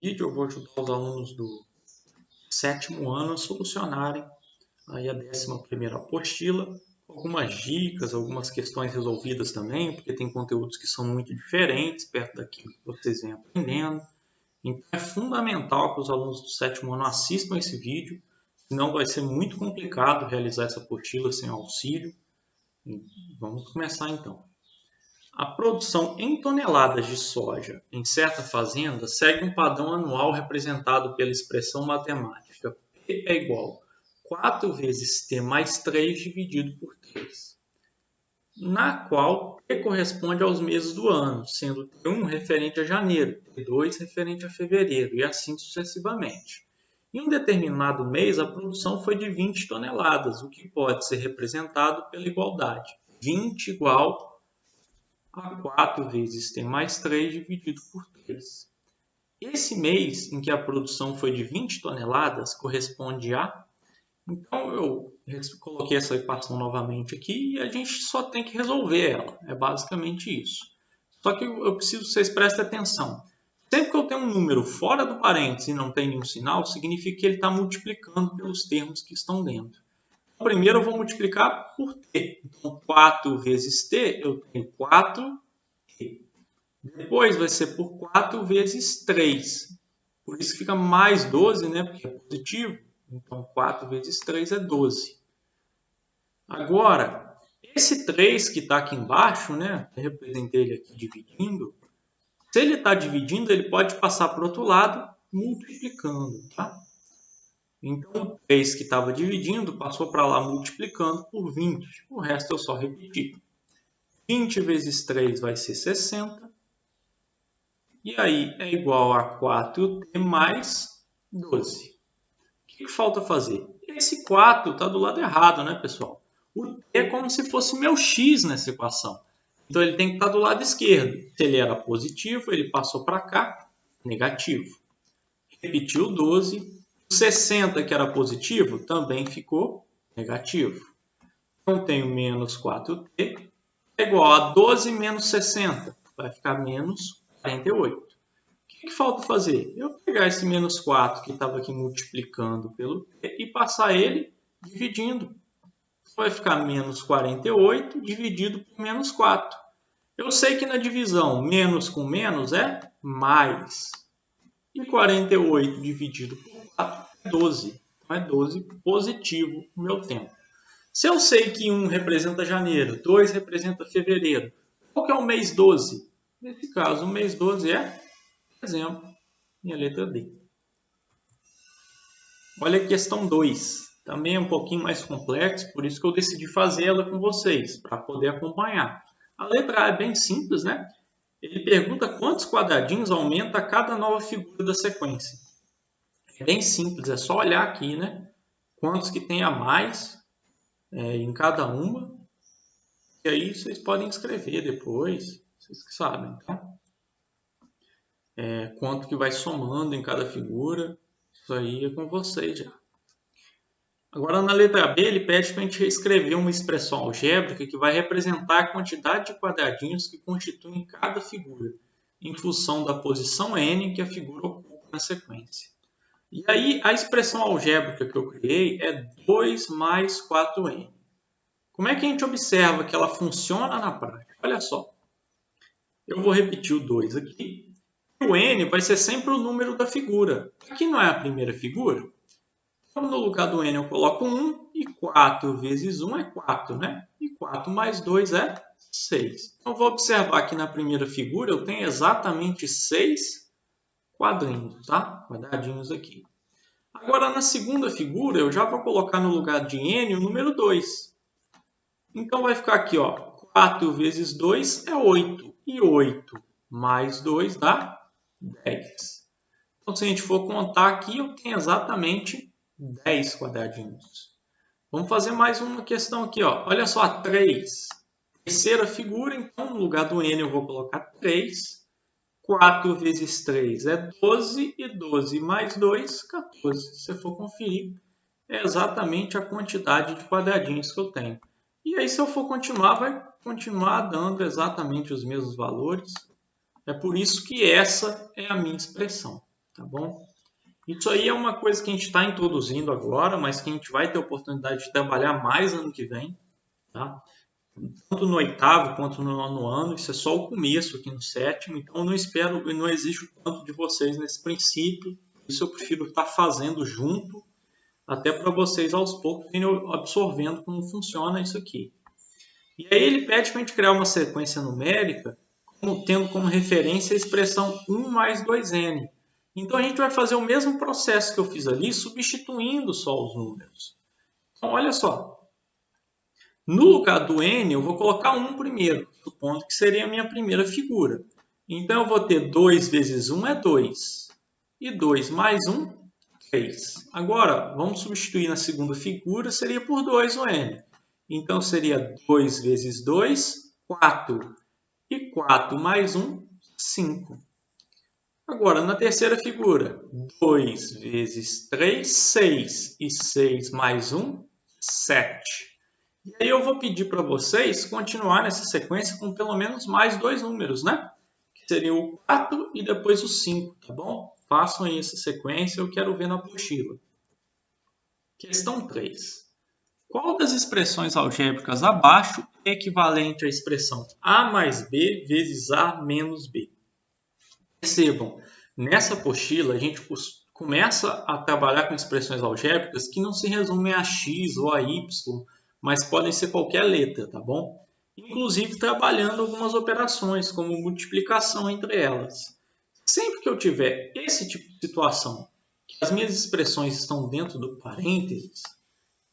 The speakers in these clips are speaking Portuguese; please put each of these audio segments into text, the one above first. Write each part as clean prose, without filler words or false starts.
vídeo eu vou ajudar os alunos do sétimo ano a solucionarem aí a 11ª apostila, algumas dicas, algumas questões resolvidas também, porque tem conteúdos que são muito diferentes perto daquilo que vocês vêm aprendendo. Então é fundamental que os alunos do sétimo ano assistam esse vídeo, senão vai ser muito complicado realizar essa apostila sem auxílio. Vamos começar então. A produção em toneladas de soja em certa fazenda segue um padrão anual representado pela expressão matemática P é igual a 4 vezes T mais 3 dividido por 3, na qual T corresponde aos meses do ano, sendo T1 referente a janeiro, T2 referente a fevereiro e assim sucessivamente. Em um determinado mês, a produção foi de 20 toneladas, o que pode ser representado pela igualdade. 20 igual a 4 vezes T mais 3 dividido por 3. Esse mês em que a produção foi de 20 toneladas corresponde a... Então eu coloquei essa equação novamente aqui e a gente só tem que resolver ela. É basicamente isso. Só que eu preciso que vocês prestem atenção. Sempre que eu tenho um número fora do parênteses e não tem nenhum sinal, significa que ele está multiplicando pelos termos que estão dentro. Primeiro eu vou multiplicar por t. Então 4 vezes t, eu tenho 4t. Depois vai ser por 4 vezes 3. Por isso que fica mais 12, né? Porque é positivo. Então 4 vezes 3 é 12. Agora, esse 3 que está aqui embaixo, né? Eu representei ele aqui dividindo. Se ele está dividindo, ele pode passar para o outro lado multiplicando, tá? Então, o 3 que estava dividindo passou para lá multiplicando por 20. O resto eu só repeti. 20 vezes 3 vai ser 60. E aí é igual a 4t mais 12. O que falta fazer? Esse 4 está do lado errado, né, pessoal? O t é como se fosse meu x nessa equação. Então, ele tem que estar do lado esquerdo. Se ele era positivo, ele passou para cá, negativo. Repetiu 12. O 60, que era positivo, também ficou negativo. Então, tenho menos 4t é igual a 12 menos 60. Vai ficar menos 48. O que falta fazer? Eu pegar esse menos 4 que estava aqui multiplicando pelo t e passar ele dividindo. Vai ficar menos 48 dividido por menos 4. Eu sei que na divisão menos com menos é mais. E 48 dividido por 4 é 12. Então é 12 positivo o meu tempo. Se eu sei que 1 representa janeiro, 2 representa fevereiro, qual que é o mês 12? Nesse caso, o mês 12 é dezembro, minha letra D. Olha a questão 2. Também é um pouquinho mais complexo, por isso que eu decidi fazer ela com vocês, para poder acompanhar. A letra A é bem simples, né? Ele pergunta quantos quadradinhos aumenta cada nova figura da sequência. É bem simples, é só olhar aqui, né? Quantos que tem a mais em cada uma. E aí vocês podem escrever depois, vocês que sabem, tá? Quanto que vai somando em cada figura, isso aí é com vocês já. Agora, na letra B, ele pede para a gente reescrever uma expressão algébrica que vai representar a quantidade de quadradinhos que constituem cada figura, em função da posição n que a figura ocupa na sequência. E aí, a expressão algébrica que eu criei é 2 mais 4n. Como é que a gente observa que ela funciona na prática? Olha só, eu vou repetir o 2 aqui. O n vai ser sempre o número da figura. Aqui não é a primeira figura? Então, no lugar do n eu coloco 1 e 4 vezes 1 é 4, né? E 4 mais 2 é 6. Então, vou observar que na primeira figura eu tenho exatamente 6 quadrinhos, tá? Quadradinhos aqui. Agora, na segunda figura, eu já vou colocar no lugar de n o número 2. Então, vai ficar aqui, ó, 4 vezes 2 é 8. E 8 mais 2 dá 10. Então, se a gente for contar aqui, eu tenho exatamente 10 quadradinhos. Vamos fazer mais uma questão aqui, ó. Olha só, 3. Terceira figura, então, no lugar do n eu vou colocar 3. 4 vezes 3 é 12, e 12 mais 2, 14. Se você for conferir, é exatamente a quantidade de quadradinhos que eu tenho. E aí, se eu for continuar, vai continuar dando exatamente os mesmos valores. É por isso que essa é a minha expressão. tá bom? Isso aí é uma coisa que a gente está introduzindo agora, mas que a gente vai ter oportunidade de trabalhar mais ano que vem, tá? Tanto no oitavo quanto no nono ano, isso é só o começo aqui no sétimo, então eu não espero e não exijo tanto de vocês nesse princípio, isso eu prefiro estar fazendo junto, até para vocês aos poucos irem absorvendo como funciona isso aqui. E aí ele pede para a gente criar uma sequência numérica, tendo como referência a expressão 1 mais 2n. Então a gente vai fazer o mesmo processo que eu fiz ali, substituindo só os números. Então olha só, no lugar do n eu vou colocar 1 primeiro, supondo que seria a minha primeira figura. Então eu vou ter 2 vezes 1 é 2, e 2 mais 1, 3. Agora, vamos substituir na segunda figura, seria por 2 o n. Então seria 2 vezes 2, 4. E 4 mais 1, 5. Agora, na terceira figura, 2 vezes 3, 6. E 6 mais 1, 7. E aí eu vou pedir para vocês continuar nessa sequência com pelo menos mais dois números, né? Que seria o 4 e depois o 5, tá bom? Façam aí essa sequência, eu quero ver na apostila. Questão 3. Qual das expressões algébricas abaixo é equivalente à expressão A mais B vezes A menos B? Percebam, nessa apostila a gente começa a trabalhar com expressões algébricas que não se resumem a x ou a y, mas podem ser qualquer letra, tá bom? Inclusive trabalhando algumas operações, como multiplicação entre elas. Sempre que eu tiver esse tipo de situação, que as minhas expressões estão dentro do parênteses,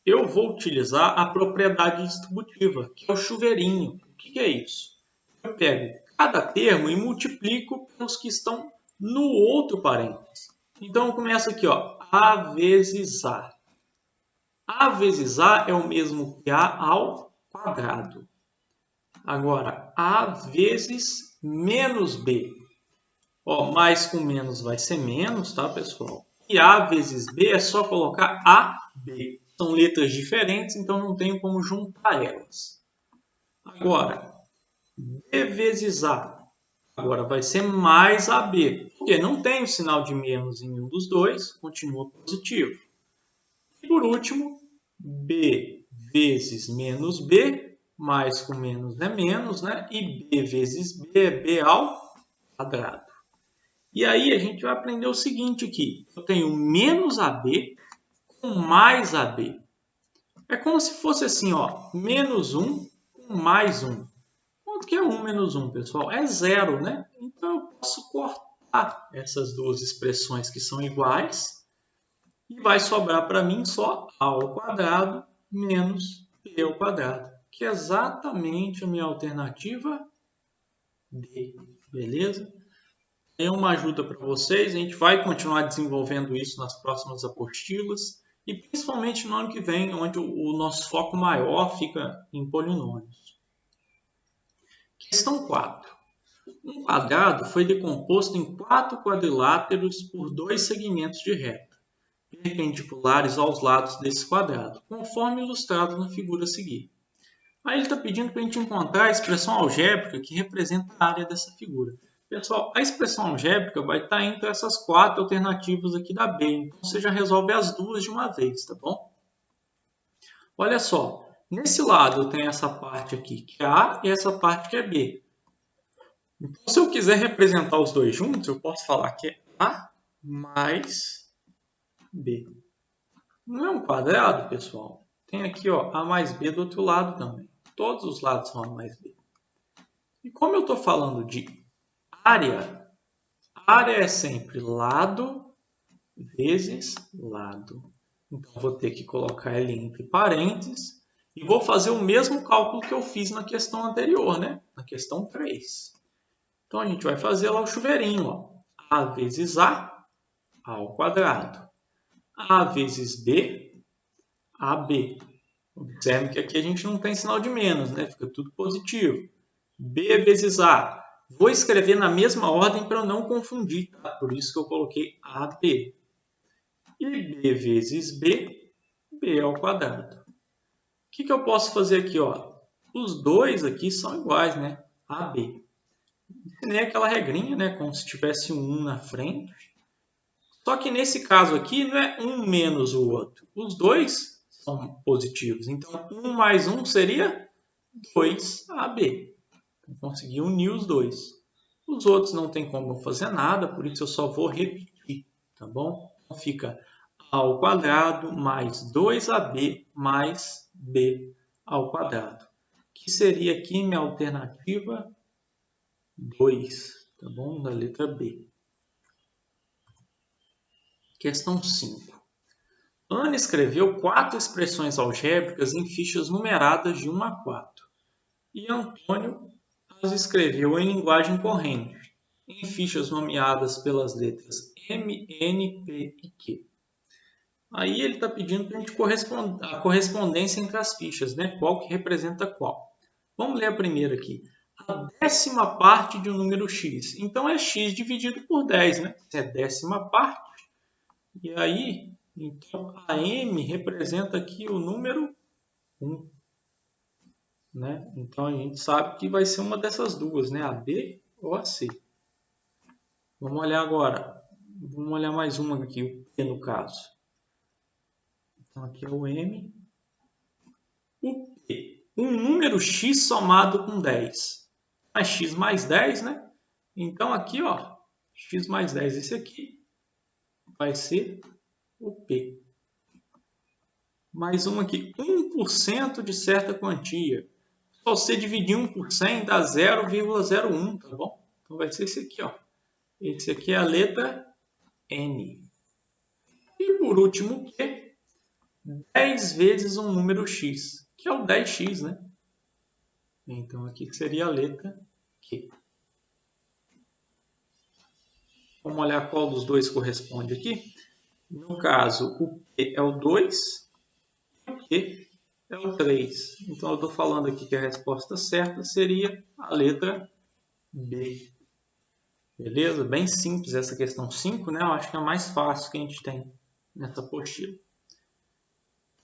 eu vou utilizar a propriedade distributiva, que é o chuveirinho. O que é isso? Eu pego cada termo e multiplico pelos que estão no outro parênteses. Então, eu começo aqui, ó, A vezes A. A vezes A é o mesmo que A ao quadrado. Agora, A vezes menos B. Ó, mais com menos vai ser menos, tá, pessoal? E A vezes B é só colocar AB. São letras diferentes, então não tenho como juntar elas. Agora, B vezes A. Agora vai ser mais AB. Porque não tem o sinal de menos em um dos dois, continua positivo. E por último, B vezes menos B, mais com menos é menos, né? E B vezes B é B ao quadrado. E aí a gente vai aprender o seguinte aqui. Eu tenho menos AB com mais AB. É como se fosse assim, ó, menos 1 com mais 1. Quanto que é 1 menos 1, pessoal? É 0, né? Então eu posso cortar essas duas expressões que são iguais e vai sobrar para mim só A ao quadrado menos B ao quadrado, que é exatamente a minha alternativa D, beleza? É uma ajuda para vocês, a gente vai continuar desenvolvendo isso nas próximas apostilas e principalmente no ano que vem, onde o nosso foco maior fica em polinômios. Questão 4. Um quadrado foi decomposto em 4 quadriláteros por 2 segmentos de reta, perpendiculares aos lados desse quadrado, conforme ilustrado na figura a seguir. Aí ele está pedindo para a gente encontrar a expressão algébrica que representa a área dessa figura. Pessoal, a expressão algébrica vai estar entre essas 4 alternativas aqui da B. Então, você já resolve as duas de uma vez, tá bom? Olha só, nesse lado eu tenho essa parte aqui que é A e essa parte que é B. Então, se eu quiser representar os dois juntos, eu posso falar que é A mais B. Não é um quadrado, pessoal? Tem aqui, ó, A mais B do outro lado também. Todos os lados são A mais B. E como eu estou falando de área é sempre lado vezes lado. Então, vou ter que colocar ele entre parênteses e vou fazer o mesmo cálculo que eu fiz na questão anterior, né? Na questão 3. Então, a gente vai fazer lá o chuveirinho, ó. A vezes A ao quadrado. A vezes B, AB. Observe que aqui a gente não tem sinal de menos, né? Fica tudo positivo. B vezes A. Vou escrever na mesma ordem para eu não confundir, tá? Por isso que eu coloquei AB. E B vezes B, B ao quadrado. O que eu posso fazer aqui, ó? Os dois aqui são iguais, né? AB. Nem aquela regrinha, né? Como se tivesse um 1 na frente. Só que nesse caso aqui não é um menos o outro. Os dois são positivos. Então, 1 mais 1 seria 2AB. Então, consegui unir os dois. Os outros não tem como fazer nada, por isso eu só vou repetir, tá bom? Então, fica a ao quadrado mais 2AB mais B ao quadrado. Que seria aqui minha alternativa 2, tá bom? Da letra B. Questão 5. Ana escreveu 4 expressões algébricas em fichas numeradas de 1 a 4. E Antônio as escreveu em linguagem corrente, em fichas nomeadas pelas letras M, N, P e Q. Aí ele está pedindo para a gente a correspondência entre as fichas, né? Qual que representa qual. Vamos ler a primeira aqui. A 10ª parte de um número x. Então é x dividido por 10, né? É a 10ª parte. E aí, então, a M representa aqui o número 1. Né? Então a gente sabe que vai ser uma dessas duas, né? A B ou a C. Vamos olhar agora. Vamos olhar mais uma aqui, o P no caso. Então aqui é o M. O P. Um número x somado com 10. É x mais 10, né? Então aqui, ó, x mais 10, esse aqui vai ser o P. Mais uma aqui, 1% de certa quantia. Se você dividir 1 por 100, dá 0,01, tá bom? Então vai ser esse aqui, ó. Esse aqui é a letra N. E por último, Q. 10 vezes um número x, que é o 10x, né? Então aqui seria a letra Q. Vamos olhar qual dos dois corresponde aqui. No caso, o P é o 2 e o Q é o 3. Então eu estou falando aqui que a resposta certa seria a letra B. Beleza? Bem simples essa questão 5, né? Eu acho que é a mais fácil que a gente tem nessa apostila.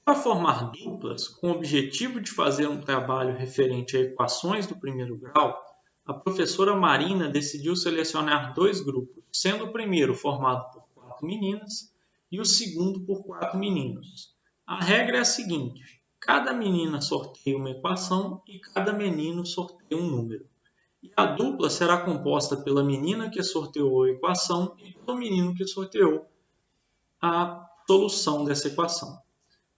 Para formar duplas, com o objetivo de fazer um trabalho referente a equações do primeiro grau, a professora Marina decidiu selecionar 2 grupos, sendo o primeiro formado por 4 meninas e o segundo por 4 meninos. A regra é a seguinte: cada menina sorteia uma equação e cada menino sorteia um número. E a dupla será composta pela menina que sorteou a equação e pelo menino que sorteou a solução dessa equação.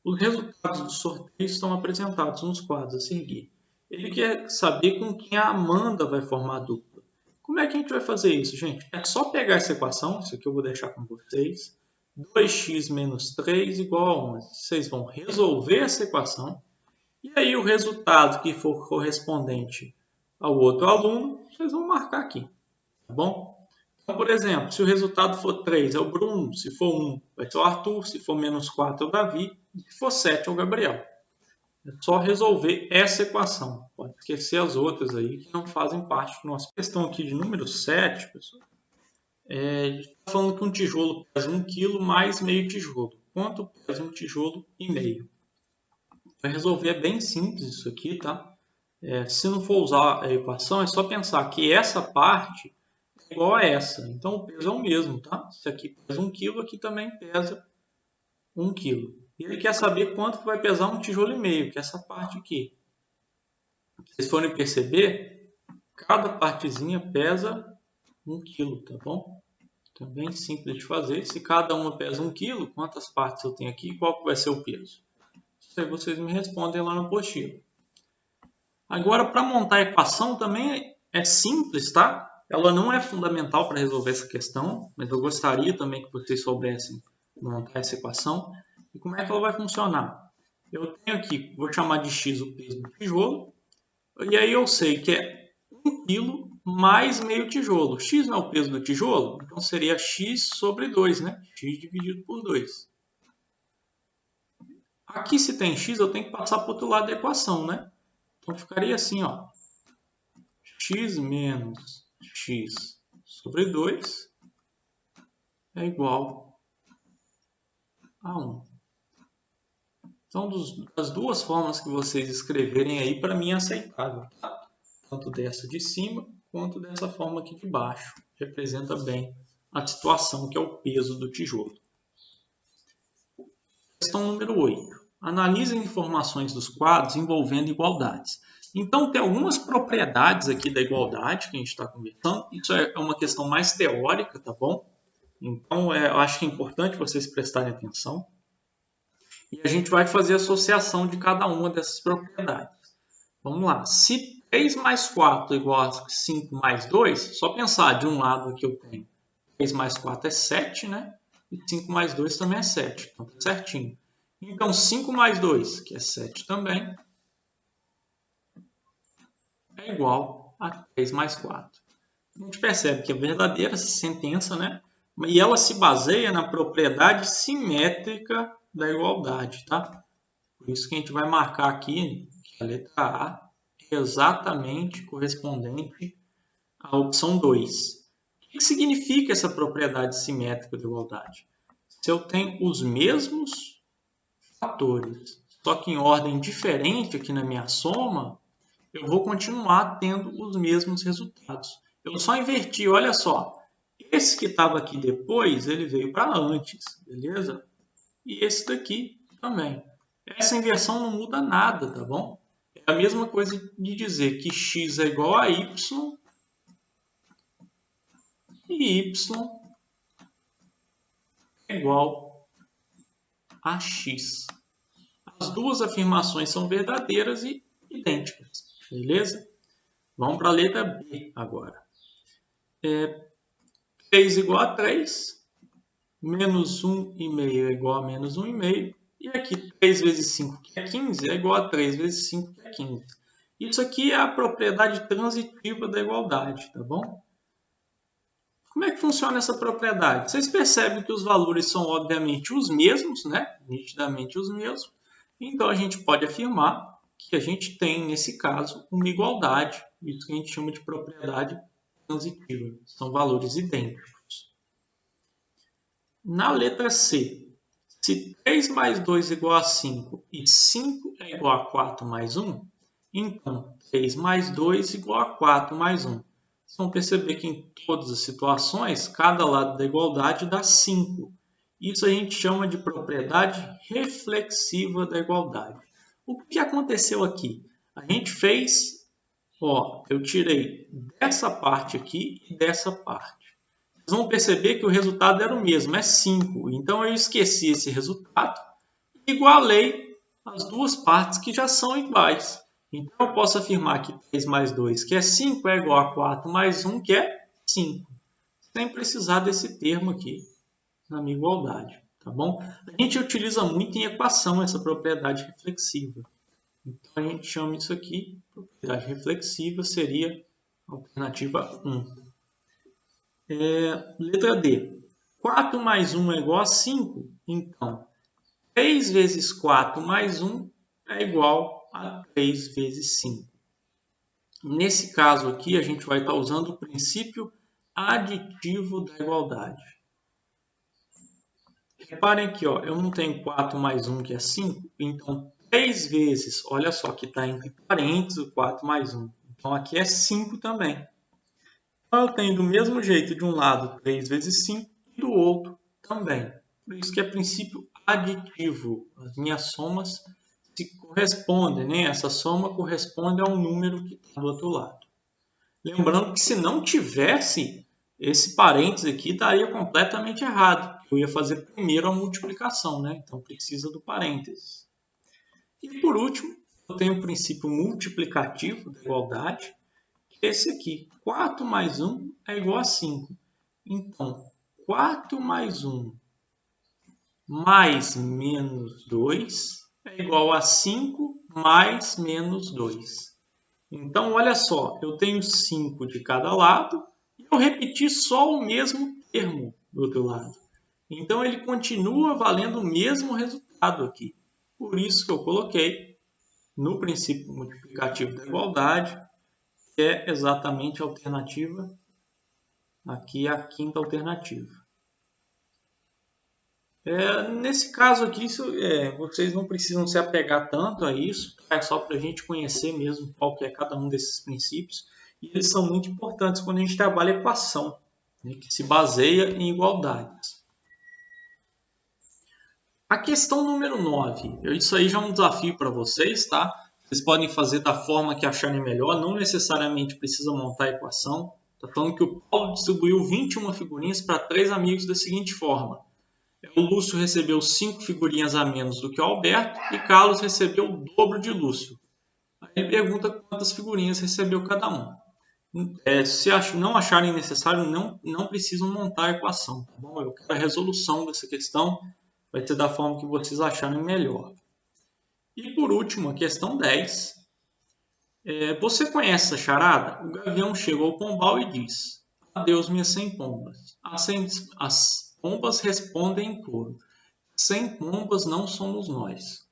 Os resultados do sorteio estão apresentados nos quadros a seguir. Ele quer saber com quem a Amanda vai formar a dupla. Como é que a gente vai fazer isso, gente? É só pegar essa equação, isso aqui eu vou deixar com vocês. 2x menos 3 igual a 11. Vocês vão resolver essa equação. E aí o resultado que for correspondente ao outro aluno, vocês vão marcar aqui. Tá bom? Então, por exemplo, se o resultado for 3 é o Bruno, se for 1 vai ser o Arthur, se for menos 4 é o Davi, e se for 7 é o Gabriel. É só resolver essa equação. Pode esquecer as outras aí que não fazem parte do nosso. Questão aqui de número 7, pessoal. A gente está falando que um tijolo pesa 1 kg mais meio tijolo. Quanto pesa um tijolo e meio? Para resolver é bem simples isso aqui, tá? Se não for usar a equação, é só pensar que essa parte é igual a essa. Então o peso é o mesmo, tá? Se aqui pesa 1 kg, aqui também pesa 1 kg. E ele quer saber quanto vai pesar um tijolo e meio, que é essa parte aqui. Se vocês forem perceber, cada partezinha pesa 1 kg, tá bom? Então é bem simples de fazer. Se cada uma pesa 1 kg, quantas partes eu tenho aqui e qual vai ser o peso? Isso aí vocês me respondem lá no apostila. Agora, para montar a equação também é simples, tá? Ela não é fundamental para resolver essa questão, mas eu gostaria também que vocês soubessem montar essa equação. E como é que ela vai funcionar? Eu tenho aqui, vou chamar de x o peso do tijolo, e aí eu sei que é 1 kg mais meio tijolo. X não é o peso do tijolo? Então seria x sobre 2, né? X dividido por 2. Aqui, se tem x, eu tenho que passar para o outro lado da equação, né? Então ficaria assim, ó. X menos x sobre 2 é igual a 1. Então, das duas formas que vocês escreverem aí, para mim é aceitável, tá? Tanto dessa de cima, quanto dessa forma aqui de baixo. Representa bem a situação que é o peso do tijolo. Questão número 8. Analise informações dos quadros envolvendo igualdades. Então, tem algumas propriedades aqui da igualdade que a gente está conversando. Isso é uma questão mais teórica, tá bom? Então, eu acho que é importante vocês prestarem atenção. E a gente vai fazer a associação de cada uma dessas propriedades. Vamos lá. Se 3 mais 4 é igual a 5 mais 2, só pensar, de um lado aqui eu tenho 3 mais 4 é 7, né? E 5 mais 2 também é 7. Então, tá certinho. Então, 5 mais 2, que é 7 também, é igual a 3 mais 4. A gente percebe que é verdadeira essa sentença, né? E ela se baseia na propriedade simétrica da igualdade, tá? Por isso que a gente vai marcar aqui que a letra A é exatamente correspondente à opção 2. O que significa essa propriedade simétrica da igualdade? Se eu tenho os mesmos fatores, só que em ordem diferente aqui na minha soma, eu vou continuar tendo os mesmos resultados. Eu só inverti, olha só. Esse que estava aqui depois, ele veio para antes, beleza? E esse daqui também. Essa inversão não muda nada, tá bom? É a mesma coisa de dizer que x é igual a y e y é igual a x. As duas afirmações são verdadeiras e idênticas, beleza? Vamos para a letra B agora. 3 igual a 3, menos 1,5 é igual a menos 1,5. E aqui 3 vezes 5, que é 15, é igual a 3 vezes 5, que é 15. Isso aqui é a propriedade transitiva da igualdade, tá bom? Como é que funciona essa propriedade? Vocês percebem que os valores são obviamente os mesmos, né? Nitidamente os mesmos. Então a gente pode afirmar que a gente tem, nesse caso, uma igualdade. Isso que a gente chama de propriedade transitiva. São valores idênticos. Na letra C, se 3 mais 2 é igual a 5 e 5 é igual a 4 mais 1, então 3 mais 2 é igual a 4 mais 1. Vocês vão perceber que em todas as situações, cada lado da igualdade dá 5. Isso a gente chama de propriedade reflexiva da igualdade. O que aconteceu aqui? A gente fez, eu tirei dessa parte aqui e dessa parte. Vocês vão perceber que o resultado era o mesmo, é 5. Então, eu esqueci esse resultado e igualei as duas partes que já são iguais. Então, eu posso afirmar que 3 mais 2, que é 5, é igual a 4 mais 1, que é 5. Sem precisar desse termo aqui na minha igualdade, tá bom? A gente utiliza muito em equação essa propriedade reflexiva. Então, a gente chama isso aqui, propriedade reflexiva, seria a alternativa 1. Letra D. 4 mais 1 é igual a 5. Então, 3 vezes 4 mais 1 é igual a 3 vezes 5. Nesse caso aqui, a gente vai estar usando o princípio aditivo da igualdade. Reparem aqui, eu não tenho 4 mais 1, que é 5. Então, 3 vezes, olha só, que está entre parênteses o 4 mais 1. Então, aqui é 5 também. Então, eu tenho do mesmo jeito de um lado 3 vezes 5 e do outro também. Por isso que é princípio aditivo. As minhas somas se correspondem, né? Essa soma corresponde ao número que está do outro lado. Lembrando que se não tivesse esse parênteses aqui, estaria completamente errado. Eu ia fazer primeiro a multiplicação, né? Então precisa do parênteses. E por último, eu tenho o princípio multiplicativo da igualdade, esse aqui, 4 mais 1 é igual a 5. Então, 4 mais 1 mais menos 2 é igual a 5 mais menos 2. Então, olha só, eu tenho 5 de cada lado e eu repeti só o mesmo termo do outro lado. Então, ele continua valendo o mesmo resultado aqui. Por isso que eu coloquei no princípio multiplicativo da igualdade, que é exatamente a alternativa, aqui é a quinta alternativa. Nesse caso aqui, vocês não precisam se apegar tanto a isso, é só para a gente conhecer mesmo qual que é cada um desses princípios, e eles são muito importantes quando a gente trabalha equação. né, que se baseia em igualdades. A questão número 9, isso aí já é um desafio para vocês, tá? Vocês podem fazer da forma que acharem melhor, não necessariamente precisa montar a equação. Está falando que o Paulo distribuiu 21 figurinhas para 3 amigos da seguinte forma. O Lúcio recebeu 5 figurinhas a menos do que o Alberto e Carlos recebeu o dobro de Lúcio. Aí ele pergunta quantas figurinhas recebeu cada um. Se não acharem necessário, não precisam montar a equação. Tá bom? Eu quero a resolução dessa questão, vai ser da forma que vocês acharem melhor. E por último, a questão 10. Você conhece essa charada? O gavião chega ao pombal e diz: adeus, minhas 100 pombas. As pombas respondem em coro: 100 pombas não somos nós.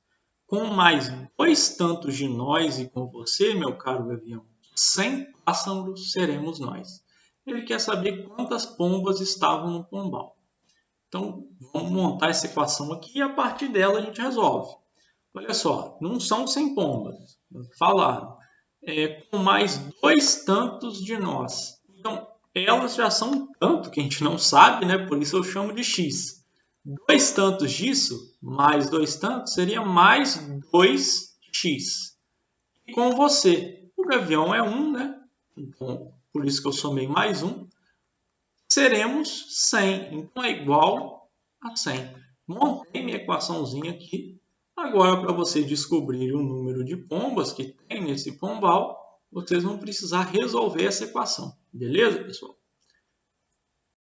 Com mais 2 tantos de nós e com você, meu caro gavião, 100 pássaros seremos nós. Ele quer saber quantas pombas estavam no pombal. Então, vamos montar essa equação aqui e a partir dela a gente resolve. Olha só, não são 100 pombas, falaram. Com mais 2 tantos de nós. Então, elas já são um tanto que a gente não sabe, né? Por isso eu chamo de x. 2 tantos disso, mais 2 tantos, seria mais 2x. E com você, o gavião é 1, né? Então, por isso que eu somei mais 1. Seremos 100. Então, é igual a 100. Montei minha equaçãozinha aqui. Agora, para você descobrir o número de pombas que tem nesse pombal, vocês vão precisar resolver essa equação. Beleza, pessoal?